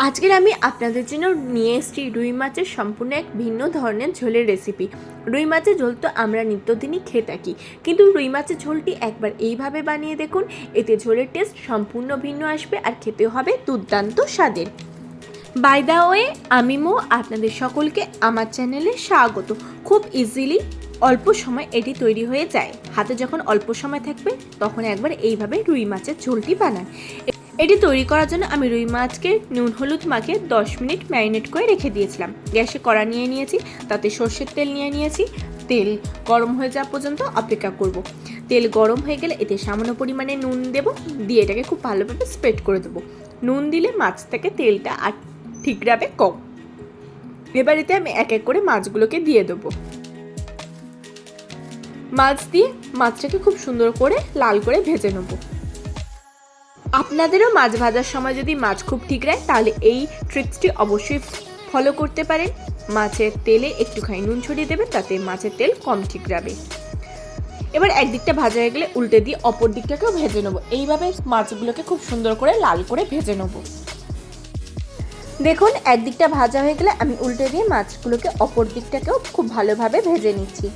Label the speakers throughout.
Speaker 1: আজকের আমি আপনাদের জন্য নিয়ে এসেছি রুই মাছের সম্পূর্ণ এক ভিন্ন ধরনের ঝোলের রেসিপি। রুই মাছের ঝোল তো আমরা নিত্যদিনই খেয়ে থাকি, কিন্তু রুই মাছের ঝোলটি একবার এইভাবে বানিয়ে দেখুন। এতে ঝোলের টেস্ট সম্পূর্ণ ভিন্ন আসবে আর খেতে হবে দুর্দান্ত স্বাদের। বাই দ্য ওয়ে, আমি মো আপনাদের সকলকে আমার চ্যানেলে স্বাগত। খুব ইজিলি অল্প সময় এটি তৈরি হয়ে যায়। হাতে যখন অল্প সময় থাকবে তখন একবার এইভাবে রুই মাছের ঝোলটি বানান। এটি তৈরি করার জন্য আমি রুই মাছকে নুন হলুদ মাখিয়ে 10 মিনিট ম্যারিনেট করে রেখে দিয়েছিলাম। গ্যাসে কড়া নিয়ে নিয়েছি, তাতে সর্ষের তেল নিয়ে নিয়েছি। তেল গরম হয়ে যাওয়া পর্যন্ত অপেক্ষা করব। তেল গরম হয়ে গেলে এতে সামান্য পরিমাণে নুন দেব, দিয়ে এটাকে খুব ভালোভাবে স্প্রেড করে দেবো। নুন দিলে মাছ থেকে তেলটা আর ঠিকরাবে কম। এবার এতে আমি এক এক করে মাছগুলোকে দিয়ে দেবো। মাছ দিয়ে মাছটাকে খুব সুন্দর করে লাল করে ভেজে নেবো। আপনাদেরও মাছ ভাজার সময় যদি মাছ খুব ঠিকরায় তাহলে এই ট্রিক্সটি অবশ্যই ফলো করতে পারেন। মাছের তেলে একটুখানি নুন ছড়িয়ে দেবেন, তাতে মাছের তেল কম ঠিকরাবে। এবার একদিকটা ভাজা হয়ে গেলে উল্টে দিয়ে অপর দিকটাকেও ভেজে নেবো। এইভাবে মাছগুলোকে খুব সুন্দর করে লাল করে ভেজে নেবো। দেখুন, একদিকটা ভাজা হয়ে গেলে আমি উল্টে দিয়ে মাছগুলোকে অপর দিকটাকেও খুব ভালোভাবে ভেজে নিচ্ছি।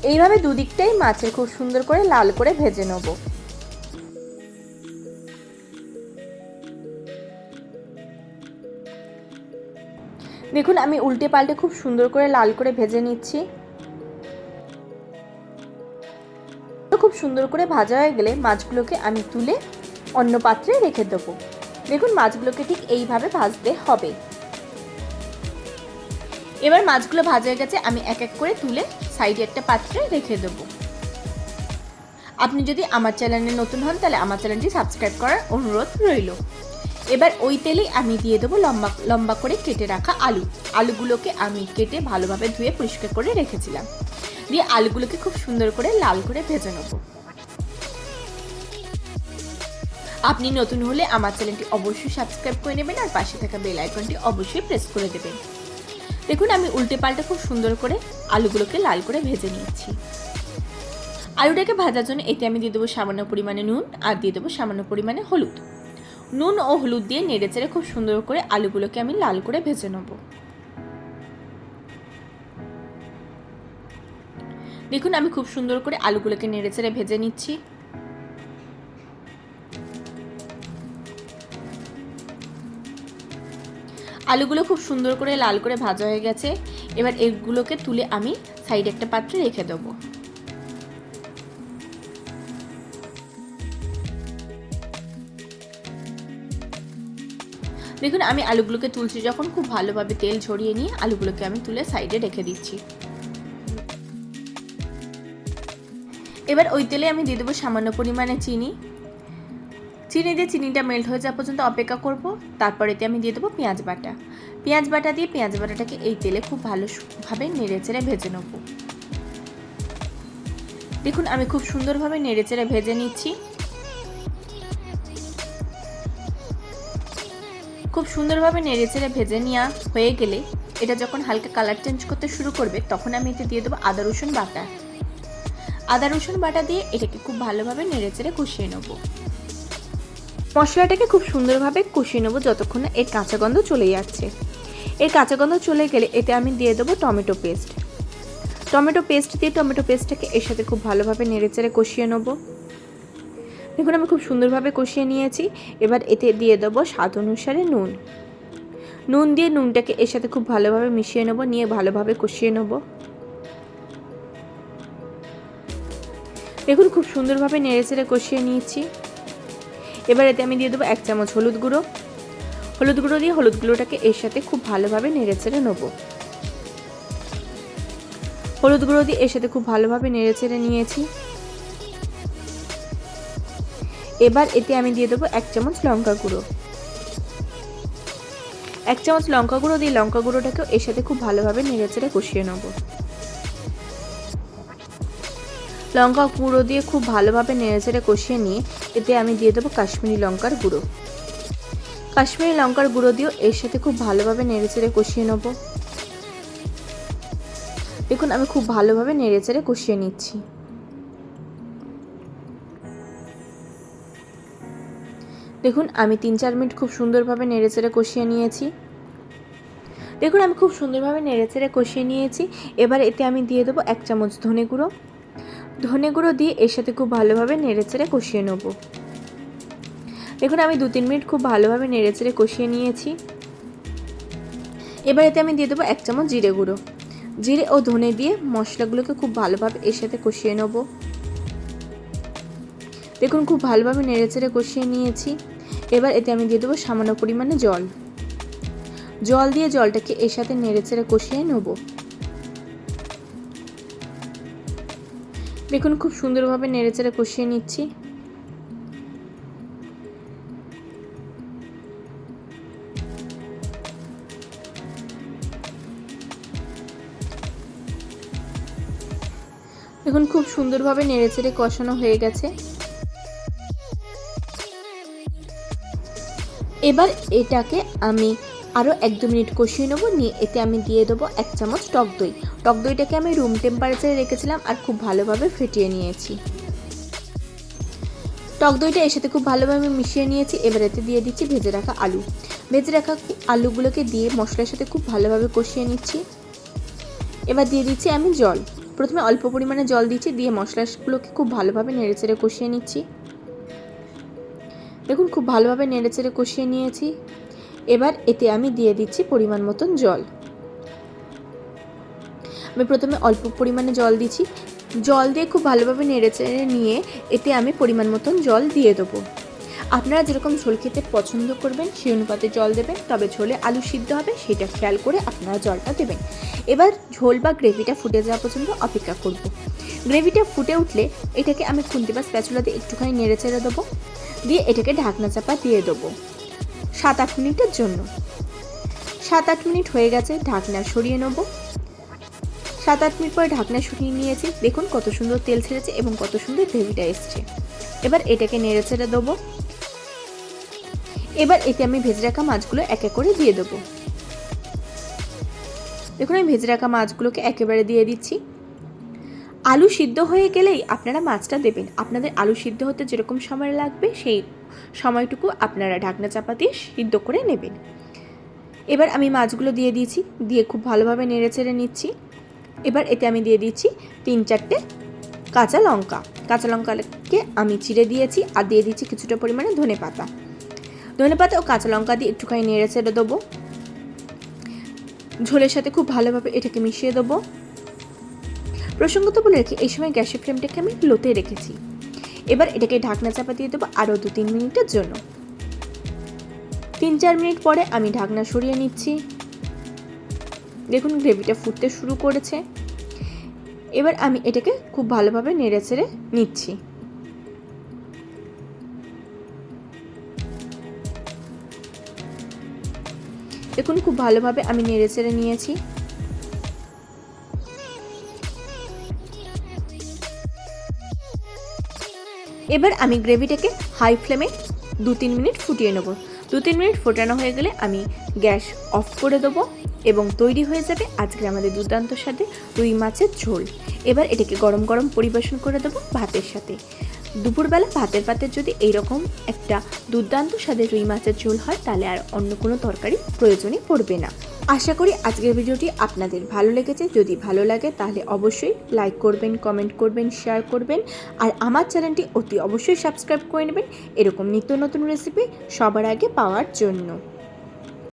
Speaker 1: এইভাবে দুদিকটাই মাছের খুব সুন্দর করে লাল করে ভেজে নেবো। দেখুন, আমি উল্টে পাল্টে খুব সুন্দর করে লাল করে ভেজে নিচ্ছি। খুব সুন্দর করে ভাজা হয়ে গেলে মাছগুলোকে আমি তুলে অন্য পাত্রে রেখে দেবো। দেখুন, মাছগুলোকে ঠিক এইভাবে ভাজতে হবে। এবার মাছগুলো ভাজা হয়ে গেছে, আমি এক এক করে তুলে সাইডে একটা পাত্রে রেখে দেবো। আপনি যদি আমার চ্যানেলে নতুন হন তাহলে আমার চ্যানেলটি সাবস্ক্রাইব করার অনুরোধ রইল। এবার ওই তেলেই আমি দিয়ে দেবো লম্বা লম্বা করে কেটে রাখা আলুগুলোকে আমি কেটে ভালোভাবে ধুয়ে পরিষ্কার করে রেখেছিলাম। দিয়ে আলুগুলোকে খুব সুন্দর করে লাল করে ভেজে নেব। আপনি নতুন হলে আমার চ্যানেলটি অবশ্যই সাবস্ক্রাইব করে নেবেন আর পাশে থাকা বেল আইকনটি অবশ্যই প্রেস করে দেবেন। দেখুন, আমি উল্টে পাল্টে খুব সুন্দর করে আলুগুলোকে লাল করে ভেজে নিয়েছি। আলুটাকে ভাজার জন্য এতে আমি দিয়ে দেবো সামান্য পরিমাণে নুন আর দিয়ে দেবো সামান্য পরিমাণে হলুদ। নুন ও হলুদ দিয়ে নেড়েচেড়ে খুব সুন্দর করে আলুগুলোকে আমি লাল করে ভেজে নেব। দেখুন, আমি খুব সুন্দর করে আলুগুলোকে নেড়েচেড়ে ভেজে নিচ্ছি। আলুগুলো খুব সুন্দর করে লাল করে ভাজা হয়ে গেছে। এবার এগুলোকে তুলে আমি সাইডে একটা পাত্রে রেখে দেবো। দেখুন, আমি আলুগুলোকে তুলছি যখন খুব ভালোভাবে তেল ঝরিয়ে নিয়ে আলুগুলোকে আমি তুলে সাইডে রেখে দিচ্ছি। এবার ওই তেলে আমি দিয়ে দেবো সামান্য পরিমাণে চিনি দিয়ে চিনিটা মেল্ট হয়ে যাওয়া পর্যন্ত অপেক্ষা করব। তারপর এতে আমি দিয়ে দেবো পেঁয়াজ বাটা দিয়ে পেঁয়াজ বাটাটাকে এই তেলে খুব ভালোভাবে নেড়েচেড়ে ভেজে নেব। দেখুন, আমি খুব সুন্দরভাবে নেড়েচেড়ে ভেজে নিচ্ছি। খুব সুন্দরভাবে নেড়েচেড়ে ভেজে নেওয়া হয়ে গেলে এটা যখন হালকা কালার চেঞ্জ করতে শুরু করবে তখন আমি এতে দিয়ে দেবো আদা রসুন বাটা দিয়ে এটাকে খুব ভালোভাবে নেড়েচেড়ে কষিয়ে নেব। মশলাটাকে খুব সুন্দরভাবে কষিয়ে নেব যতক্ষণ না এর কাঁচা গন্ধ চলে যাচ্ছে। এর কাঁচা গন্ধ চলে গেলে এতে আমি দিয়ে দেবো টমেটো পেস্ট দিয়ে টমেটো পেস্টটাকে এর সাথে খুব ভালোভাবে নেড়েচেড়ে কষিয়ে নেব। দেখুন, আমি খুব সুন্দরভাবে কষিয়ে নিয়েছি। এবার এতে দিয়ে দেবো স্বাদ অনুসারে নুন দিয়ে নুনটাকে এর সাথে খুব ভালোভাবে মিশিয়ে নেব, নিয়ে ভালোভাবে কষিয়ে নেব। দেখুন, খুব সুন্দরভাবে নেড়েচেড়ে কষিয়ে নিয়েছি। এবার এতে আমি দিয়ে দেবো 1 চামচ হলুদ গুঁড়ো দিয়ে হলুদ গুঁড়োটাকে এর সাথে খুব ভালোভাবে নেড়েচেড়ে নেব। হলুদ গুঁড়ো দিয়ে এর সাথে খুব ভালোভাবে নেড়েচেড়ে নিয়েছি। এবার এতে আমি দিয়ে দেবো 1 চামচ লঙ্কা গুঁড়ো দিয়ে লঙ্কা গুঁড়োটাকেও এর সাথে খুব ভালোভাবে নেড়েচেড়ে কষিয়ে নেব। লঙ্কা গুঁড়ো দিয়ে খুব ভালোভাবে নেড়েচেড়ে কষিয়ে নিয়ে এতে আমি দিয়ে দেবো কাশ্মীরি লঙ্কার গুঁড়ো দিয়েও এর সাথে খুব ভালোভাবে নেড়েচেড়ে কষিয়ে নেব। দেখুন, আমি খুব ভালোভাবে নেড়েচেড়ে কষিয়ে নিচ্ছি। দেখুন আমি 3-4 মিনিট খুব সুন্দরভাবে নেড়েচেড়ে কষিয়ে নিয়েছি। দেখুন আমি খুব সুন্দরভাবে নেড়েচেড়ে কষিয়ে নিয়েছি। এবার এতে আমি দিয়ে দেবো 1 চামচ ধনে গুঁড়ো। ধনে গুঁড়ো দিয়ে এর সাথে খুব ভালোভাবে নেড়েচেড়ে কষিয়ে নেব। দেখুন আমি 2-3 মিনিট খুব ভালোভাবে নেড়েচেড়ে কষিয়ে নিয়েছি। এবার এতে আমি দিয়ে দেবো 1 চামচ জিরে গুঁড়ো। জিরে ও ধনে দিয়ে মশলাগুলোকে খুব ভালোভাবে এর সাথে কষিয়ে নেব। দেখুন খুব ভালোভাবে নেড়েচেড়ে কষিয়ে নিয়েছি। এবার এতে আমি দিয়ে দেবো সামান্য পরিমাণে জল। জল দিয়ে জলটাকে এর সাথে নেড়েচেড়ে কষিয়ে নেব। দেখুন খুব সুন্দরভাবে নেড়েচেড়ে কষিয়ে নিচ্ছি। দেখুন খুব সুন্দরভাবে নেড়েচেড়ে কষানো হয়ে গেছে। এবার এটাকে আমি আরও 1-2 মিনিট কষিয়ে নেব। নিয়ে এতে আমি দিয়ে দেবো 1 চামচ টক দই। টক দইটাকে আমি রুম টেম্পারেচারে রেখেছিলাম আর খুব ভালোভাবে ফেটিয়ে নিয়েছি। টক দইটা এর সাথে খুব ভালোভাবে মিশিয়ে নিয়েছি। এবার এতে দিয়ে দিচ্ছি ভেজে রাখা আলু। ভেজে রাখা আলুগুলোকে দিয়ে মশলার সাথে খুব ভালোভাবে কষিয়ে নিচ্ছি। এবার দিয়ে দিচ্ছি আমি জল। প্রথমে অল্প পরিমাণে জল দিচ্ছি, দিয়ে মশলাগুলোকে খুব ভালোভাবে নেড়েচেড়ে কষিয়ে নিচ্ছি। দেখুন খুব ভালোভাবে নেড়েচেড়ে কষিয়ে নিয়েছি। এবার এতে আমি দিয়ে দিচ্ছি পরিমাণ মতন জল। আমি প্রথমে অল্প পরিমাণে জল দিচ্ছি। জল দিয়ে খুব ভালোভাবে নেড়েচেড়ে নিয়ে এতে আমি পরিমাণ মতন জল দিয়ে দেবো। আপনারা যেরকম ঝোল খেতে পছন্দ করবেন সেই অনুপাতে জল দেবেন, তবে ঝোলে আলু সিদ্ধ হবে সেটা খেয়াল করে আপনারা জলটা দেবেন। এবার ঝোল বা গ্রেভিটা ফুটে যাওয়া পর্যন্ত অপেক্ষা করব। গ্রেভিটা ফুটে উঠলে এটাকে আমি খুন্তি বা স্প্যাচুলা দিয়ে একটুখানি নেড়েচেড়ে দেবো। দিয়ে এটাকে ঢাকনা চাপা দিয়ে দেবো 7-8 মিনিটের জন্য। 7-8 মিনিট হয়ে গেছে, ঢাকনা সরিয়ে নেব। 7-8 মিনিট পরে ঢাকনা সরিয়ে নিয়েছি। দেখুন কত সুন্দর তেল ছেড়েছে এবং কত সুন্দর গ্রেভিটা এসছে। এবার এটাকে নেড়েচেড়ে দেবো। এবার এতে আমি ভেজে রাখা মাছগুলো এক এক করে দিয়ে দেবো। দেখুন আমি ভেজে রাখা মাছগুলোকে একেবারে দিয়ে দিচ্ছি। আলু সিদ্ধ হয়ে গেলেই আপনারা মাছটা দেবেন। আপনাদের আলু সিদ্ধ হতে যেরকম সময় লাগবে সেই সময়টুকু আপনারা ঢাকনা চাপা দিয়ে সিদ্ধ করে নেবেন। এবার আমি মাছগুলো দিয়ে দিয়েছি, দিয়ে খুব ভালোভাবে নেড়েচেড়ে নিচ্ছি। এবার এতে আমি দিয়ে দিচ্ছি 3-4টে কাঁচা লঙ্কা। কাঁচা লঙ্কাকে আমি চিড়ে দিয়েছি আর দিয়ে দিচ্ছি কিছুটা পরিমাণে ধনেপাতা। ধনেপাতা ও কাঁচা লঙ্কা দিয়ে একটুখানি নেড়েচেড়ে দেবো। ঝোলের সাথে খুব ভালোভাবে এটাকে মিশিয়ে দেবো। প্রসঙ্গত বলে রেখে এই সময় গ্যাসের ফ্লেমটাকে আমি লোতে রেখেছি। এবার এটাকে ঢাকনা চাপা দিয়ে দেবো আরও 2-3 মিনিটের জন্য। 3-4 মিনিট পরে আমি ঢাকনা সরিয়ে নিচ্ছি। দেখুন গ্রেভিটা ফুটতে শুরু করেছে। এবার আমি এটাকে খুব ভালোভাবে নেড়েচেড়ে নিচ্ছি। দেখুন খুব ভালোভাবে আমি নেড়েচেড়ে নিয়েছি। এবার আমি গ্রেভিটাকে হাই ফ্লেমে 2-3 মিনিট ফুটিয়ে নেব। 2-3 মিনিট ফোটানো হয়ে গেলে আমি গ্যাস অফ করে দেবো এবং তৈরি হয়ে যাবে আজকের আমাদের দুর্দান্ত স্বাদে রুই মাছের ঝোল। এবার এটাকে গরম গরম পরিবেশন করে দেবো ভাতের সাথে। দুপুরবেলা ভাতের পাতে যদি এইরকম একটা দুর্দান্ত স্বাদের রুই মাছের ঝোল হয় তাহলে আর অন্য কোনো তরকারি প্রয়োজনই পড়বে না। আশা করি আজকের ভিডিওটি আপনাদের ভালো লেগেছে। যদি ভালো লাগে তাহলে অবশ্যই লাইক করবেন, কমেন্ট করবেন, শেয়ার করবেন আর আমার চ্যানেলটি অতি অবশ্যই সাবস্ক্রাইব করে নেবেন এরকম নিত্য নতুন রেসিপি সবার আগে পাওয়ার জন্য।